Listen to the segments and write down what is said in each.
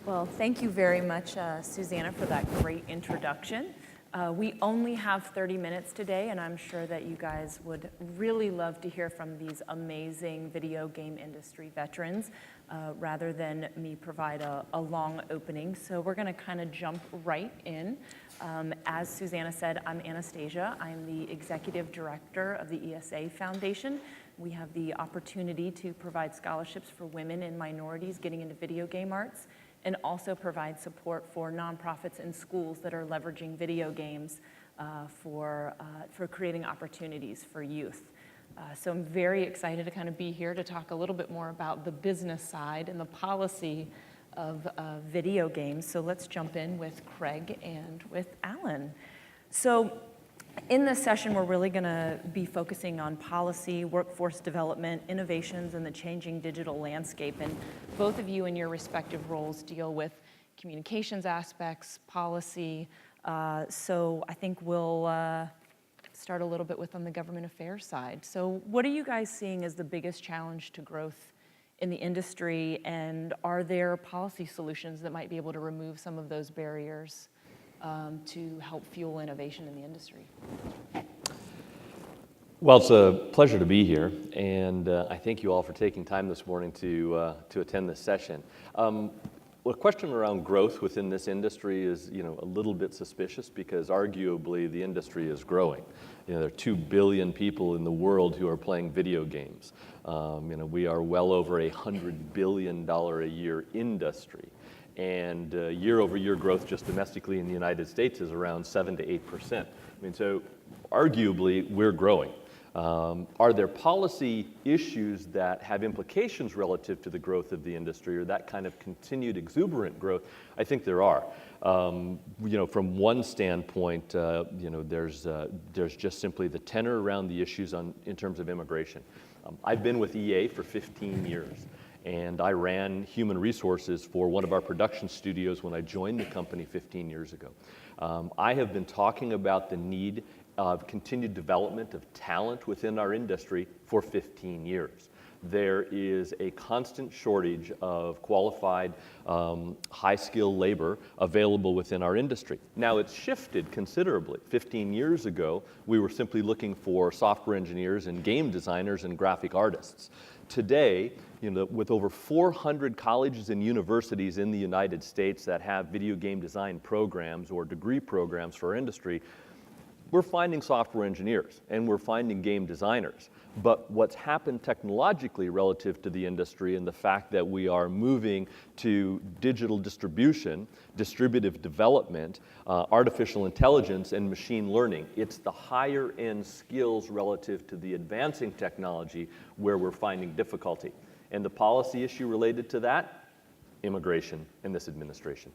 Well, thank you very much, Susanna, for that great introduction. We only have 30 minutes today, and I'm sure that you guys would really love to hear from these amazing video game industry veterans rather than me provide a long opening. So we're going to kind of jump right in. As Susanna said, I'm Anastasia. I'm the Executive Director of the ESA Foundation. We have the opportunity to provide scholarships for women and minorities getting into video game arts, and also provide support for nonprofits and schools that are leveraging video games for creating opportunities for youth. So I'm very excited to kind of be here to talk a little bit more about the business side and the policy of video games. So let's jump in with Craig and with Alan. So in this session, we're really going to be focusing on policy, workforce development, innovations, and the changing digital landscape. And both of you in your respective roles deal with communications aspects, policy. So I think we'll start a little bit with on the government affairs side. So what are you guys seeing as the biggest challenge to growth in the industry? And are there policy solutions that might be able to remove some of those barriers to help fuel innovation in the industry? Well, it's a pleasure to be here, and I thank you all for taking time this morning to attend this session. Well, a question around growth within this industry is, a little bit suspicious because arguably the industry is growing. There are 2 billion people in the world who are playing video games. We are well over $100 billion a year industry. And year-over-year growth just domestically in the United States is around 7 to 8%. So arguably we're growing. Are there policy issues that have implications relative to the growth of the industry or that kind of continued exuberant growth? I think there are. From one standpoint, there's just simply the tenor around the issues in terms of immigration. I've been with EA for 15 years. And I ran human resources for one of our production studios when I joined the company 15 years ago. I have been talking about the need of continued development of talent within our industry for 15 years. There is a constant shortage of qualified, high-skilled labor available within our industry. Now, it's shifted considerably. 15 years ago, we were simply looking for software engineers and game designers and graphic artists. Today, with over 400 colleges and universities in the United States that have video game design programs or degree programs for our industry, we're finding software engineers and we're finding game designers. But what's happened technologically relative to the industry and the fact that we are moving to digital distribution, distributive development, artificial intelligence, and machine learning, it's the higher end skills relative to the advancing technology where we're finding difficulty. And the policy issue related to that, immigration in this administration.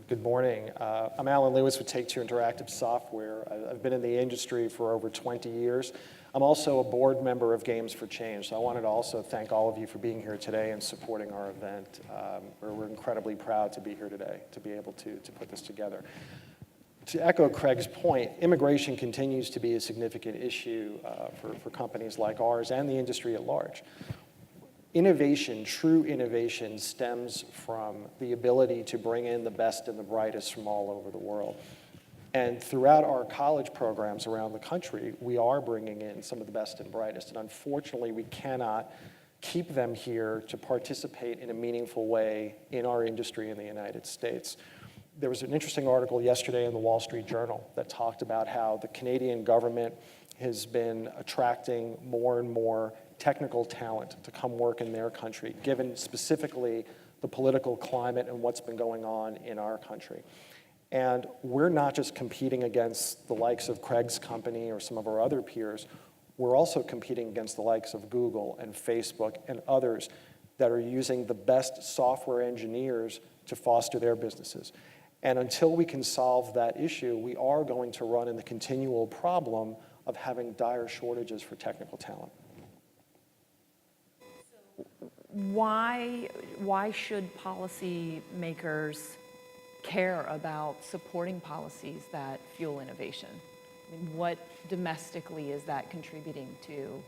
Good morning. I'm Alan Lewis with Take-Two Interactive Software. I've been in the industry for over 20 years. I'm also a board member of Games for Change, so I wanted to also thank all of you for being here today and supporting our event. We're incredibly proud to be here today, to be able to put this together. To echo Craig's point, immigration continues to be a significant issue for companies like ours and the industry at large. Innovation, true innovation, stems from the ability to bring in the best and the brightest from all over the world. And throughout our college programs around the country, we are bringing in some of the best and brightest. And unfortunately, we cannot keep them here to participate in a meaningful way in our industry in the United States. There was an interesting article yesterday in the Wall Street Journal that talked about how the Canadian government has been attracting more and more technical talent to come work in their country, given specifically the political climate and what's been going on in our country. And we're not just competing against the likes of Craig's company or some of our other peers, we're also competing against the likes of Google and Facebook and others that are using the best software engineers to foster their businesses. And until we can solve that issue, we are going to run in the continual problem of having dire shortages for technical talent. Why should policymakers care about supporting policies that fuel innovation? I mean, what domestically is that contributing to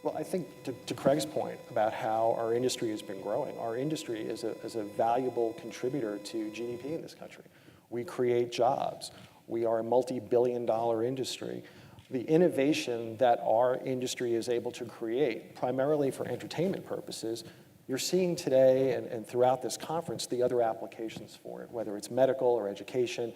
Well, I think to Craig's point about how our industry has been growing, our industry is a valuable contributor to GDP in this country. We create jobs. We are a multi-billion-dollar industry. The innovation that our industry is able to create, primarily for entertainment purposes, you're seeing today and throughout this conference the other applications for it, whether it's medical or education.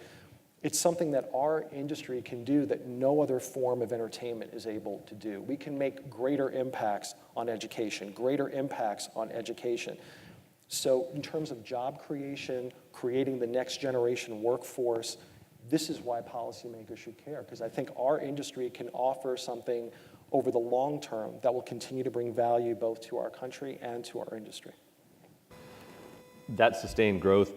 It's something that our industry can do that no other form of entertainment is able to do. We can make greater impacts on education, greater impacts on education. So in terms of job creation, creating the next generation workforce, this is why policymakers should care, because I think our industry can offer something over the long term that will continue to bring value both to our country and to our industry. That sustained growth,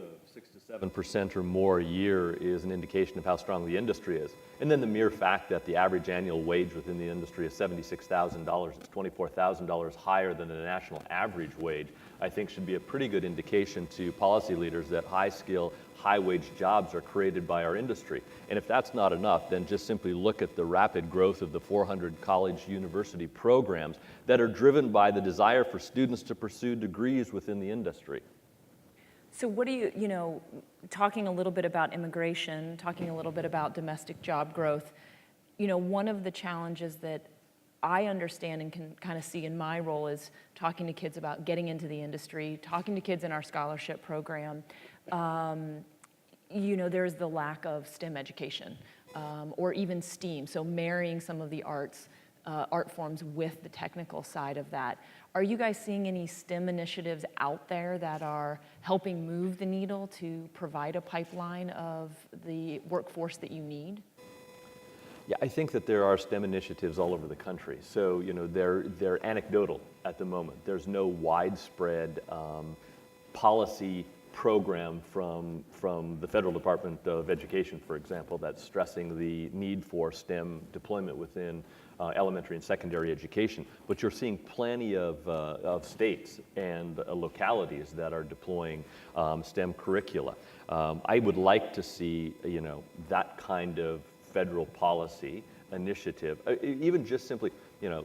7% or more a year, is an indication of how strong the industry is. And then the mere fact that the average annual wage within the industry is $76,000, it's $24,000 higher than the national average wage, I think should be a pretty good indication to policy leaders that high-skill, high-wage jobs are created by our industry. And if that's not enough, then just simply look at the rapid growth of the 400 college university programs that are driven by the desire for students to pursue degrees within the industry. So what do you, talking a little bit about immigration, talking a little bit about domestic job growth, one of the challenges that I understand and can kind of see in my role is talking to kids about getting into the industry, talking to kids in our scholarship program. There's the lack of STEM education or even STEAM, so marrying some of the art forms with the technical side of that. Are you guys seeing any STEM initiatives out there that are helping move the needle to provide a pipeline of the workforce that you need? Yeah, I think that there are STEM initiatives all over the country. So, they're anecdotal at the moment. There's no widespread policy program from the Federal Department of Education, for example, that's stressing the need for STEM deployment within elementary and secondary education. But you're seeing plenty of states and localities that are deploying STEM curricula. I would like to see, that kind of federal policy initiative, even just simply,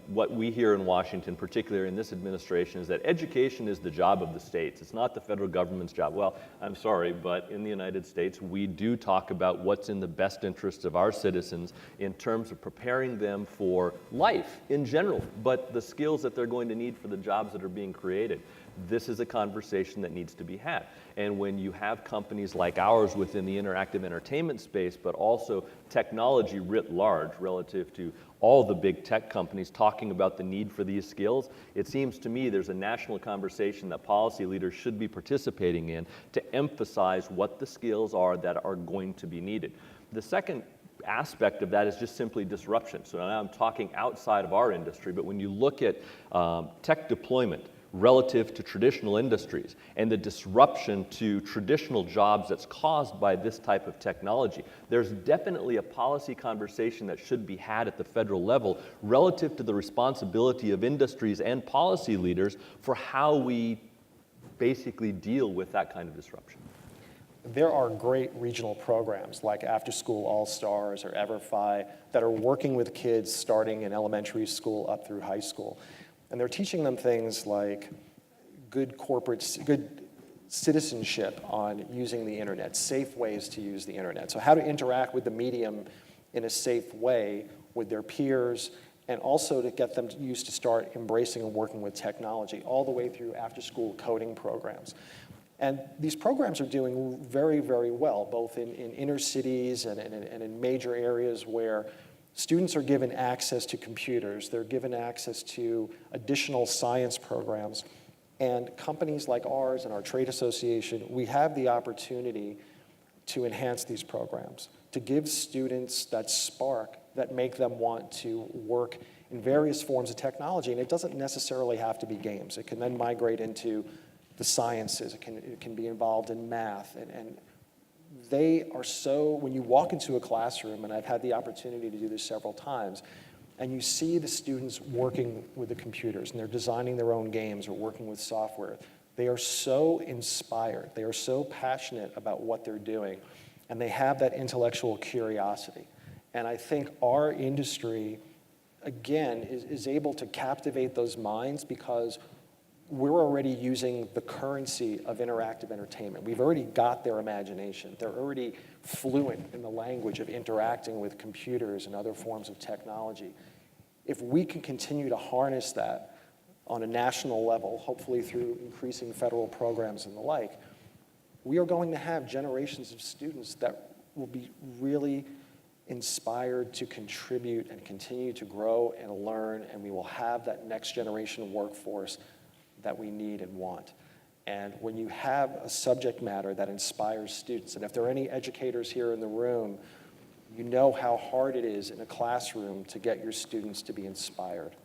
what we hear in Washington, particularly in this administration, is that education is the job of the states. It's not the federal government's job. Well, I'm sorry, but in the United States, we do talk about what's in the best interests of our citizens in terms of preparing them for life in general, but the skills that they're going to need for the jobs that are being created. This is a conversation that needs to be had. And when you have companies like ours within the interactive entertainment space, but also technology writ large relative to all the big tech companies talking about the need for these skills, it seems to me there's a national conversation that policy leaders should be participating in to emphasize what the skills are that are going to be needed. The second aspect of that is just simply disruption. So now I'm talking outside of our industry, but when you look at tech deployment relative to traditional industries and the disruption to traditional jobs that's caused by this type of technology, there's definitely a policy conversation that should be had at the federal level relative to the responsibility of industries and policy leaders for how we basically deal with that kind of disruption. There are great regional programs like After School All-Stars or EverFi that are working with kids starting in elementary school up through high school. And they're teaching them things like good citizenship on using the internet, safe ways to use the internet. So how to interact with the medium in a safe way with their peers, and also to get them used to start embracing and working with technology, all the way through after-school coding programs. And these programs are doing very, very well, both in inner cities and in major areas where students are given access to computers, they're given access to additional science programs, and companies like ours and our trade association, we have the opportunity to enhance these programs, to give students that spark that make them want to work in various forms of technology. And it doesn't necessarily have to be games. It can then migrate into the sciences. It can be involved in math. And they are so, when you walk into a classroom, and I've had the opportunity to do this several times, and you see the students working with the computers, and they're designing their own games or working with software, they are so inspired. They are so passionate about what they're doing, and they have that intellectual curiosity. And I think our industry again, is able to captivate those minds because we're already using the currency of interactive entertainment. We've already got their imagination. They're already fluent in the language of interacting with computers and other forms of technology. If we can continue to harness that on a national level, hopefully through increasing federal programs and the like, we are going to have generations of students that will be really inspired to contribute and continue to grow and learn, and we will have that next generation workforce that we need and want. And when you have a subject matter that inspires students, and if there are any educators here in the room, you know how hard it is in a classroom to get your students to be inspired,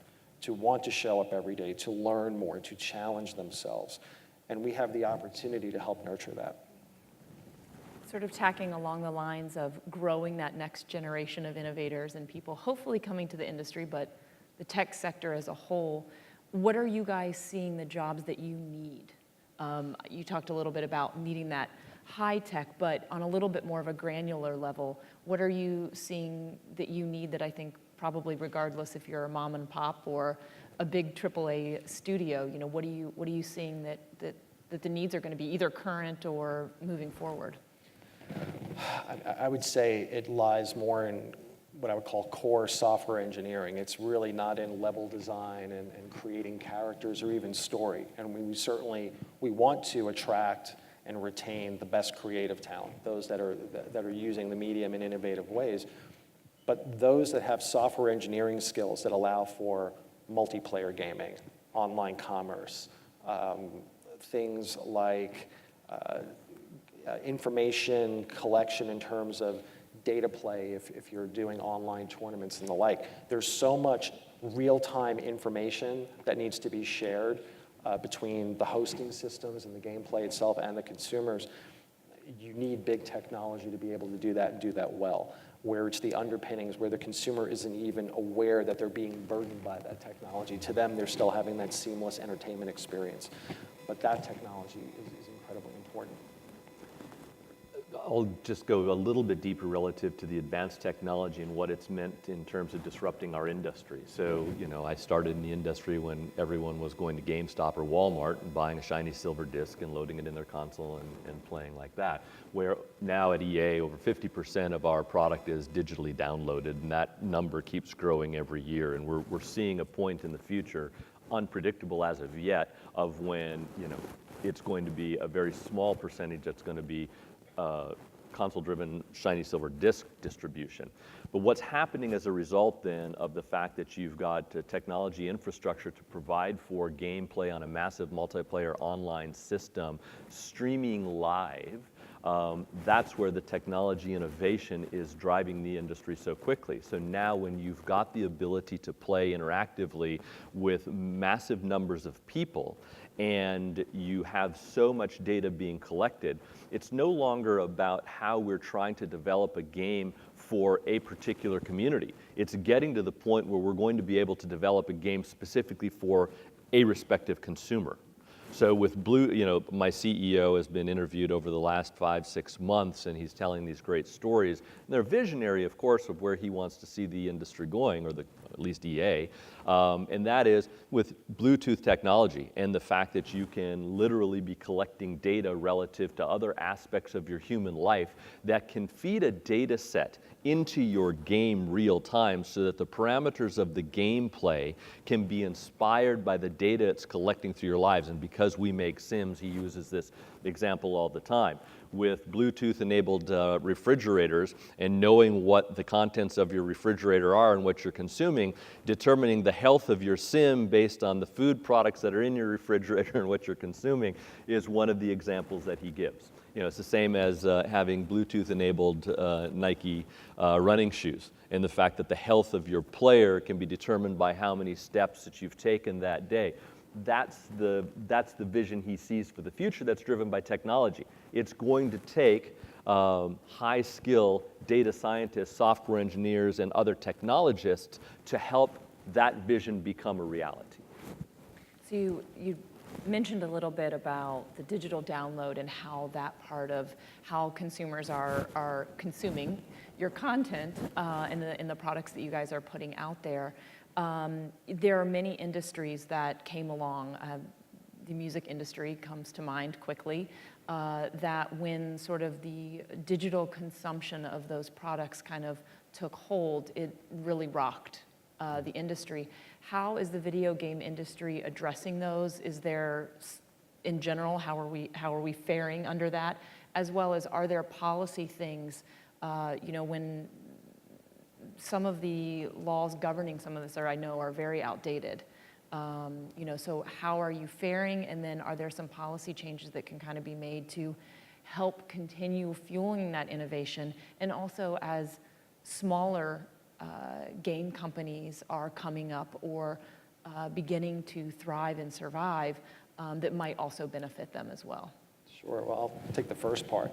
to want to show up every day, to learn more, to challenge themselves. And we have the opportunity to help nurture that. Sort of tacking along the lines of growing that next generation of innovators and people hopefully coming to the industry, but the tech sector as a whole, what are you guys seeing the jobs that you need? You talked a little bit about needing that high tech, but on a little bit more of a granular level, what are you seeing that you need that I think probably regardless if you're a mom and pop or a big AAA studio, you know, what are you seeing that the needs are going to be either current or moving forward? I would say it lies more in what I would call core software engineering. It's really not in level design and creating characters or even story. And we want to attract and retain the best creative talent, those that are using the medium in innovative ways. But those that have software engineering skills that allow for multiplayer gaming, online commerce, things like information collection in terms of data play if you're doing online tournaments and the like. There's so much real-time information that needs to be shared between the hosting systems and the gameplay itself and the consumers. You need big technology to be able to do that and do that well, where it's the underpinnings, where the consumer isn't even aware that they're being burdened by that technology. To them, they're still having that seamless entertainment experience. But that technology is incredibly important. I'll just go a little bit deeper relative to the advanced technology and what it's meant in terms of disrupting our industry. So, you know, I started in the industry when everyone was going to GameStop or Walmart and buying a shiny silver disc and loading it in their console and playing like that. Where now at EA, over 50% of our product is digitally downloaded, and that number keeps growing every year. And we're seeing a point in the future, unpredictable as of yet, of when, you know, it's going to be a very small percentage that's going to be console-driven shiny silver disc distribution. But what's happening as a result then of the fact that you've got technology infrastructure to provide for gameplay on a massive multiplayer online system, streaming live, that's where the technology innovation is driving the industry so quickly. So now when you've got the ability to play interactively with massive numbers of people, and you have so much data being collected, it's no longer about how we're trying to develop a game for a particular community. It's getting to the point where we're going to be able to develop a game specifically for a respective consumer. So with Blue, you know, my CEO has been interviewed over the last 5-6 months, and he's telling these great stories. And they're visionary, of course, of where he wants to see the industry going, or at least EA. And that is with Bluetooth technology and the fact that you can literally be collecting data relative to other aspects of your human life that can feed a data set into your game real time so that the parameters of the gameplay can be inspired by the data it's collecting through your lives. And because we make Sims, he uses this example all the time. With Bluetooth-enabled refrigerators and knowing what the contents of your refrigerator are and what you're consuming, determining the health of your sim based on the food products that are in your refrigerator and what you're consuming is one of the examples that he gives. You know, it's the same as having Bluetooth-enabled Nike running shoes, and the fact that the health of your player can be determined by how many steps that you've taken that day. That's the vision he sees for the future that's driven by technology. It's going to take high-skill data scientists, software engineers, and other technologists to help that vision become a reality. So you mentioned a little bit about the digital download and how that part of how consumers are consuming your content in the products that you guys are putting out there. There are many industries that came along. The music industry comes to mind quickly, that when sort of the digital consumption of those products kind of took hold, it really rocked the industry. How is the video game industry addressing those? Is there, in general, how are we faring under that? As well as, are there policy things, when some of the laws governing some of this I know are very outdated. So how are you faring? And then are there some policy changes that can kind of be made to help continue fueling that innovation? And also, as smaller game companies are coming up or beginning to thrive and survive, that might also benefit them as well. Sure, well, I'll take the first part.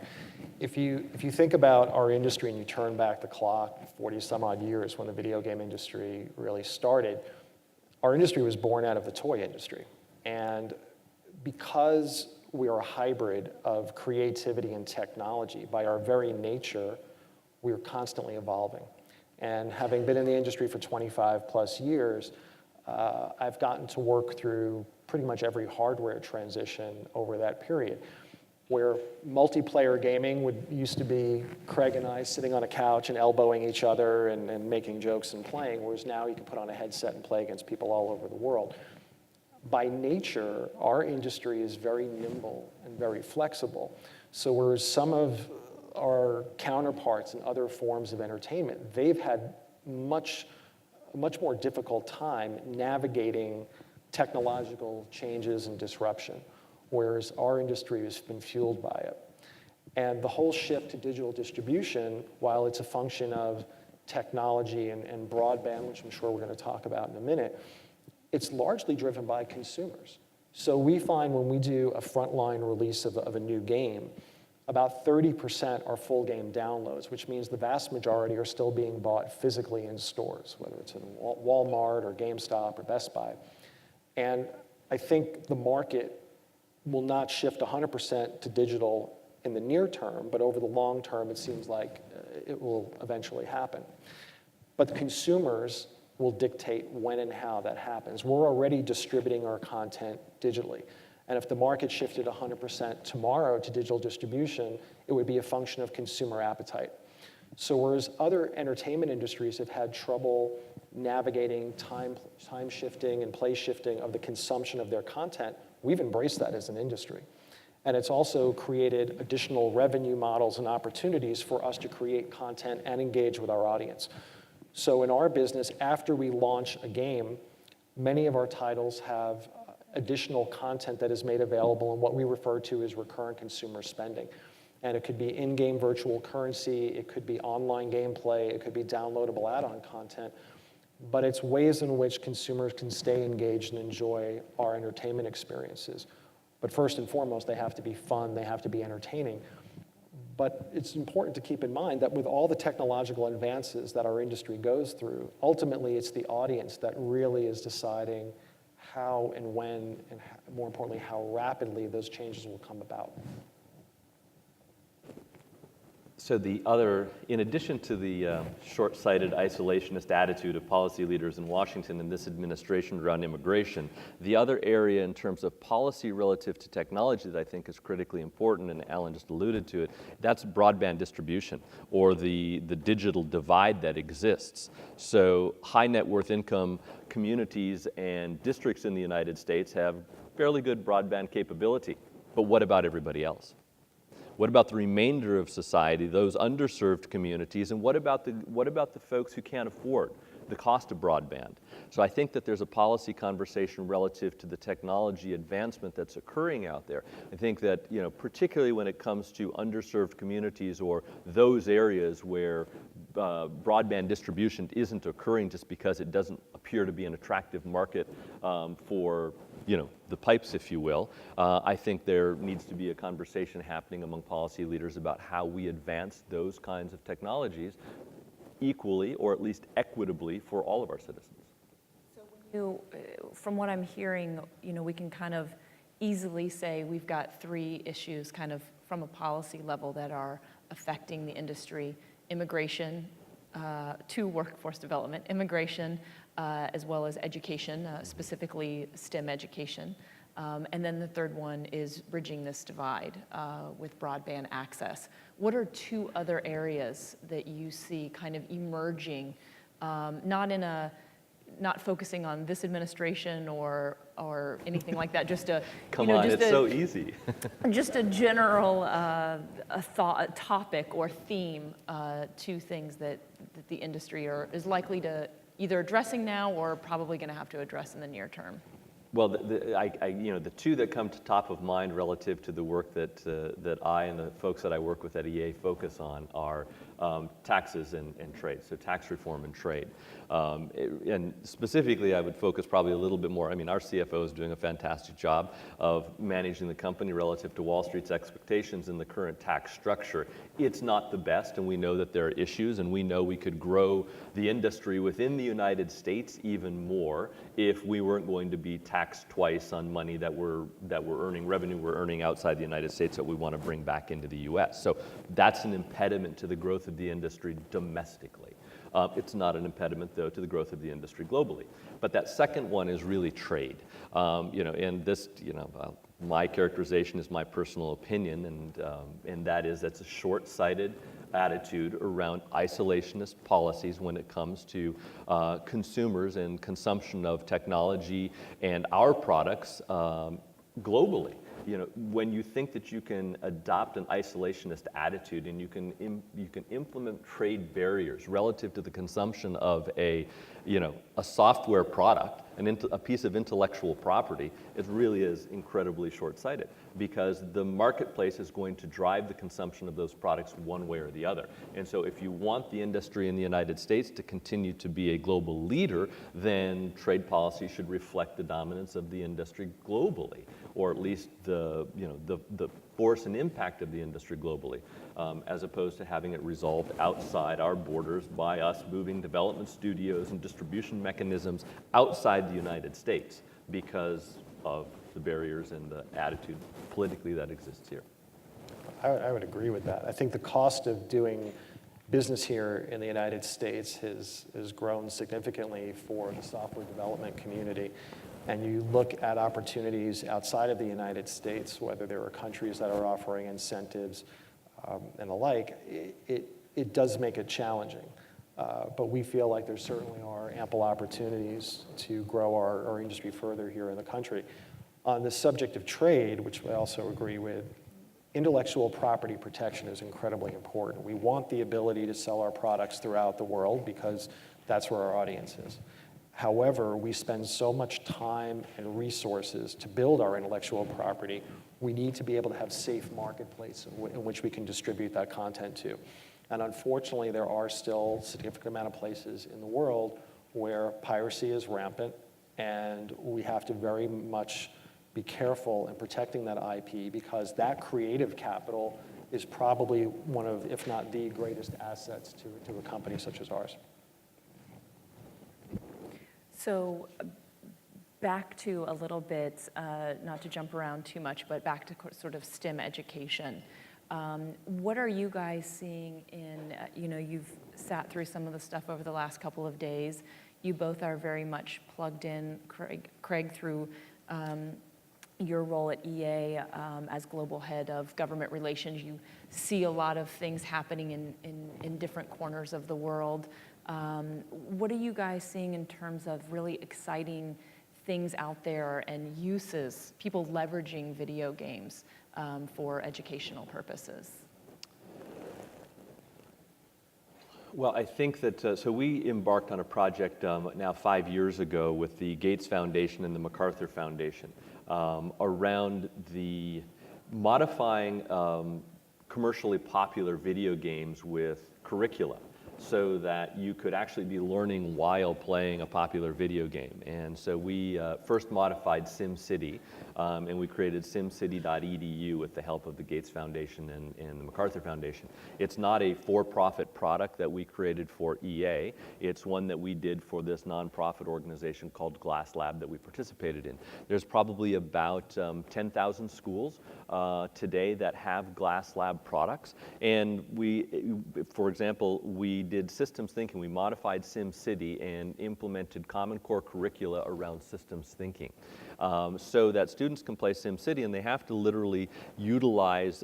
If you think about our industry and you turn back the clock 40 some odd years when the video game industry really started, our industry was born out of the toy industry. And because we are a hybrid of creativity and technology, by our very nature, we are constantly evolving. And having been in the industry for 25 plus years, I've gotten to work through pretty much every hardware transition over that period, where multiplayer gaming used to be Craig and I sitting on a couch and elbowing each other and making jokes and playing, whereas now you can put on a headset and play against people all over the world. By nature, our industry is very nimble and very flexible. So whereas some of our counterparts in other forms of entertainment, they've had much more difficult time navigating technological changes and disruption, whereas our industry has been fueled by it. And the whole shift to digital distribution, while it's a function of technology and broadband, which I'm sure we're going to talk about in a minute, it's largely driven by consumers. So we find when we do a frontline release of a new game, about 30% are full game downloads, which means the vast majority are still being bought physically in stores, whether it's in Walmart or GameStop or Best Buy. And I think the market will not shift 100% to digital in the near term, but over the long term, it seems like it will eventually happen. But the consumers will dictate when and how that happens. We're already distributing our content digitally. And if the market shifted 100% tomorrow to digital distribution, it would be a function of consumer appetite. So whereas other entertainment industries have had trouble navigating time shifting and place shifting of the consumption of their content, we've embraced that as an industry. And it's also created additional revenue models and opportunities for us to create content and engage with our audience. So in our business, after we launch a game, many of our titles have additional content that is made available in what we refer to as recurrent consumer spending. And it could be in-game virtual currency, it could be online gameplay, it could be downloadable add-on content, but it's ways in which consumers can stay engaged and enjoy our entertainment experiences. But first and foremost, they have to be fun, they have to be entertaining. But it's important to keep in mind that with all the technological advances that our industry goes through, ultimately it's the audience that really is deciding how and when, and more importantly, how rapidly those changes will come about. So in addition to the short-sighted isolationist attitude of policy leaders in Washington and this administration around immigration, the other area in terms of policy relative to technology that I think is critically important, and Alan just alluded to it, that's broadband distribution, or the digital divide that exists. So high net worth income communities and districts in the United States have fairly good broadband capability, but what about everybody else? What about the remainder of society, those underserved communities, and what about the folks who can't afford the cost of broadband? So I think that there's a policy conversation relative to the technology advancement that's occurring out there. I think that, particularly when it comes to underserved communities or those areas where broadband distribution isn't occurring just because it doesn't appear to be an attractive market for the pipes, if you will. I think there needs to be a conversation happening among policy leaders about how we advance those kinds of technologies equally, or at least equitably, for all of our citizens. So from what I'm hearing, we can kind of easily say we've got three issues kind of from a policy level that are affecting the industry: immigration, to workforce development, immigration, as well as education, specifically STEM education. And then the third one is bridging this divide with broadband access. What are two other areas that you see kind of emerging, not focusing on this administration or anything like that, just a It's so easy. just a general a topic or theme to things that the industry is likely to either addressing now or probably going to have to address in the near term? Well, the two that come to top of mind relative to the work that I and the folks that I work with at EA focus on are taxes and trade, so tax reform and trade. And specifically, I would focus probably a little bit more. I mean, our CFO is doing a fantastic job of managing the company relative to Wall Street's expectations in the current tax structure. It's not the best, and we know that there are issues, and we know we could grow the industry within the United States even more if we weren't going to be taxed twice on money that we're earning, revenue we're earning outside the United States that we want to bring back into the U.S. So that's an impediment to the growth of the industry domestically. It's not an impediment, though, to the growth of the industry globally. But that second one is really trade. And this, my characterization is my personal opinion, and that is that's a short-sighted attitude around isolationist policies when it comes to consumers and consumption of technology and our products globally. When you think that you can adopt an isolationist attitude and you can implement trade barriers relative to the consumption of a software product, a piece of intellectual property, it really is incredibly short-sighted because the marketplace is going to drive the consumption of those products one way or the other. And so if you want the industry in the United States to continue to be a global leader, then trade policy should reflect the dominance of the industry globally, or at least the force and impact of the industry globally, as opposed to having it resolved outside our borders by us moving development studios and distribution mechanisms outside the United States because of the barriers and the attitude politically that exists here. I would agree with that. I think the cost of doing business here in the United States has grown significantly for the software development community. And you look at opportunities outside of the United States, whether there are countries that are offering incentives and the like, it does make it challenging. But we feel like there certainly are ample opportunities to grow our industry further here in the country. On the subject of trade, which I also agree with, intellectual property protection is incredibly important. We want the ability to sell our products throughout the world because that's where our audience is. However, we spend so much time and resources to build our intellectual property, we need to be able to have safe marketplace in which we can distribute that content to. And unfortunately, there are still a significant amount of places in the world where piracy is rampant, and we have to very much be careful in protecting that IP because that creative capital is probably one of, if not the greatest assets to a company such as ours. So back to a little bit, not to jump around too much, but back to sort of STEM education. What are you guys seeing in, you've sat through some of the stuff over the last couple of days. You both are very much plugged in, Craig through your role at EA as global head of government relations. You see a lot of things happening in different corners of the world. What are you guys seeing in terms of really exciting things out there and uses, people leveraging video games for educational purposes? Well, I think that, so we embarked on a project now 5 years ago with the Gates Foundation and the MacArthur Foundation around the modifying commercially popular video games with curricula, so that you could actually be learning while playing a popular video game. And so we first modified SimCity, and we created simcity.edu with the help of the Gates Foundation and the MacArthur Foundation. It's not a for-profit product that we created for EA. It's one that we did for this nonprofit organization called Glass Lab that we participated in. There's probably about 10,000 schools today that have Glass Lab products. And we, for example, we did systems thinking. We modified SimCity and implemented Common Core curricula around systems thinking, so that students can play SimCity and they have to literally utilize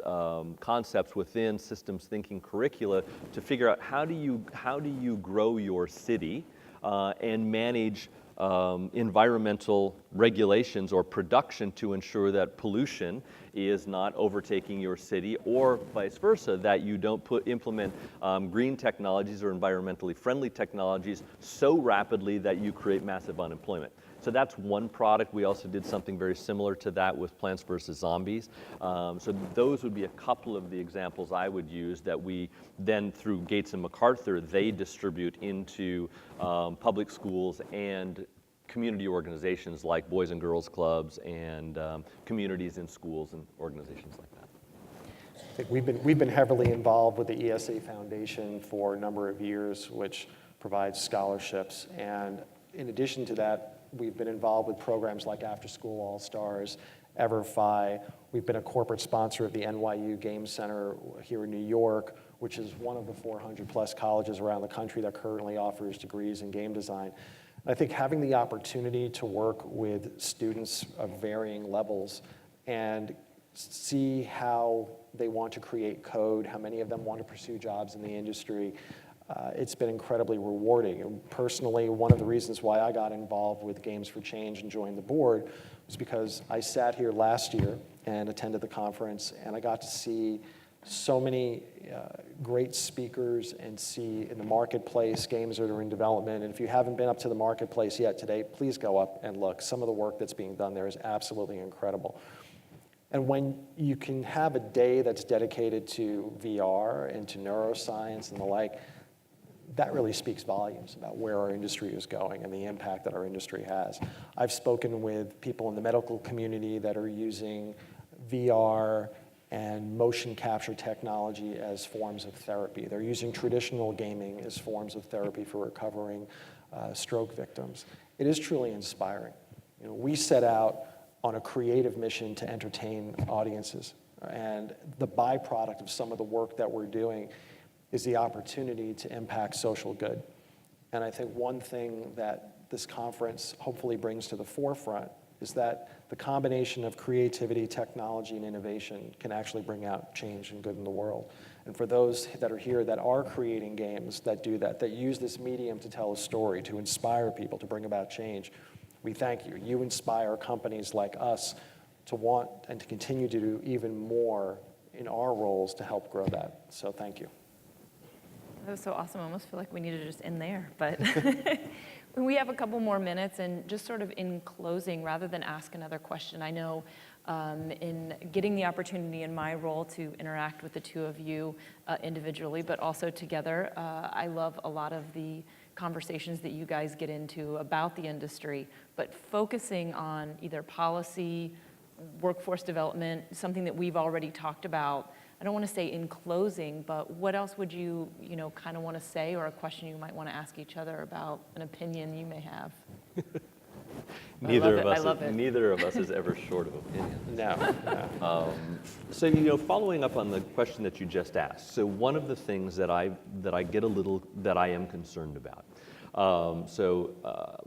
concepts within systems thinking curricula to figure out how do you grow your city and manage environmental regulations or production to ensure that pollution is not overtaking your city, or vice versa, that you don't implement green technologies or environmentally friendly technologies so rapidly that you create massive unemployment. So that's one product. We also did something very similar to that with Plants vs. Zombies. So those would be a couple of the examples I would use that we then, through Gates and MacArthur, they distribute into public schools and community organizations like Boys and Girls Clubs and communities in schools and organizations like that. I think we've been heavily involved with the ESA Foundation for a number of years, which provides scholarships. And in addition to that, we've been involved with programs like After School All-Stars, EverFi. We've been a corporate sponsor of the NYU Game Center here in New York, which is one of the 400 plus colleges around the country that currently offers degrees in game design. I think having the opportunity to work with students of varying levels and see how they want to create code, how many of them want to pursue jobs in the industry, it's been incredibly rewarding. And personally, one of the reasons why I got involved with Games for Change and joined the board was because I sat here last year and attended the conference, and I got to see so many great speakers and see in the marketplace games that are in development. And if you haven't been up to the marketplace yet today, please go up and look. Some of the work that's being done there is absolutely incredible. And when you can have a day that's dedicated to VR and to neuroscience and the like, that really speaks volumes about where our industry is going and the impact that our industry has. I've spoken with people in the medical community that are using VR and motion capture technology as forms of therapy. They're using traditional gaming as forms of therapy for recovering stroke victims. It is truly inspiring. You know, we set out on a creative mission to entertain audiences, and the byproduct of some of the work that we're doing is the opportunity to impact social good. And I think one thing that this conference hopefully brings to the forefront is that the combination of creativity, technology, and innovation can actually bring out change and good in the world. And for those that are here that are creating games that do that, that use this medium to tell a story, to inspire people, to bring about change, we thank you. You inspire companies like us to want and to continue to do even more in our roles to help grow that. So thank you. That was so awesome. I almost feel like we need to just end there, but we have a couple more minutes, and just sort of in closing, rather than ask another question, I know in getting the opportunity in my role to interact with the two of you individually, but also together, I love a lot of the conversations that you guys get into about the industry, but focusing on either policy, workforce development, something that we've already talked about. I don't want to say in closing, but what else would you kind of want to say, or a question you might want to ask each other about an opinion you may have? Neither of us is ever short of opinions. No. So following up on the question that you just asked, so one of the things that I am concerned about.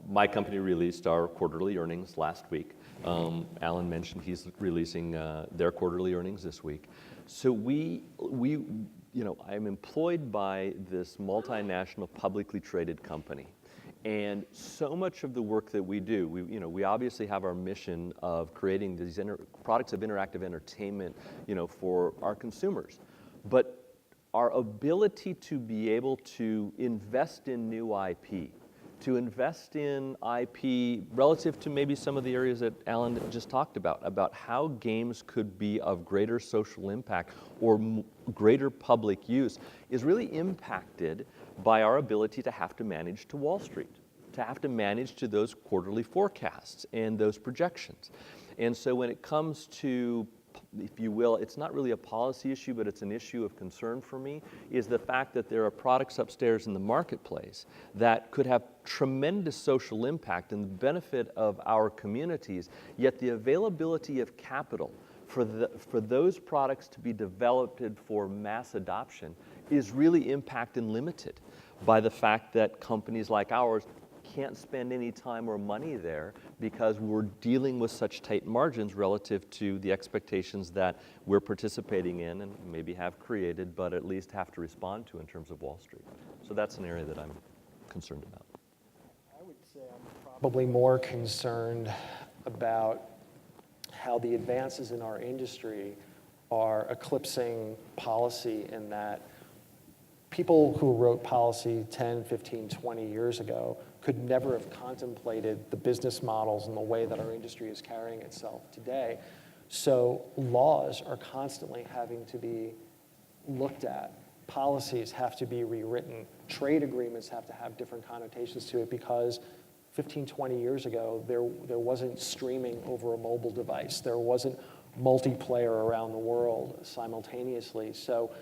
My company released our quarterly earnings last week. Alan mentioned he's releasing their quarterly earnings this week. So I'm employed by this multinational publicly traded company, and so much of the work that we do, we obviously have our mission of creating these products of interactive entertainment, for our consumers, but our ability to be able to invest in new IP, to invest in IP relative to maybe some of the areas that Alan just talked about how games could be of greater social impact or greater public use, is really impacted by our ability to have to manage to Wall Street, to have to manage to those quarterly forecasts and those projections. And so when it comes to, if you will, it's not really a policy issue, but it's an issue of concern for me, is the fact that there are products upstairs in the marketplace that could have tremendous social impact and the benefit of our communities, yet the availability of capital for those products to be developed for mass adoption is really impact and limited by the fact that companies like ours can't spend any time or money there because we're dealing with such tight margins relative to the expectations that we're participating in and maybe have created, but at least have to respond to in terms of Wall Street. So that's an area that I'm concerned about. I would say I'm probably more concerned about how the advances in our industry are eclipsing policy, in that people who wrote policy 10, 15, 20 years ago could never have contemplated the business models and the way that our industry is carrying itself today. So laws are constantly having to be looked at. Policies have to be rewritten. Trade agreements have to have different connotations to it, because 15, 20 years ago, there wasn't streaming over a mobile device. There wasn't multiplayer around the world simultaneously. So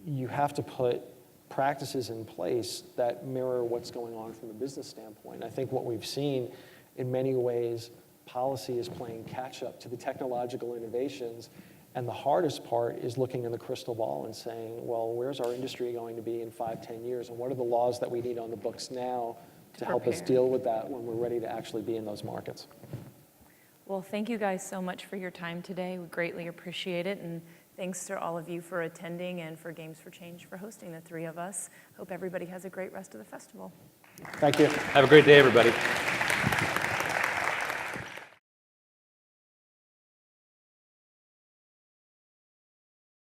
you have to put practices in place that mirror what's going on from a business standpoint. I think what we've seen, in many ways, policy is playing catch up to the technological innovations. And the hardest part is looking in the crystal ball and saying, well, where's our industry going to be in 5, 10 years? And what are the laws that we need on the books now to help us deal with that when we're ready to actually be in those markets? Well, thank you guys so much for your time today. We greatly appreciate it. And thanks to all of you for attending, and for Games for Change for hosting the three of us. Hope everybody has a great rest of the festival. Thank you. Have a great day, everybody.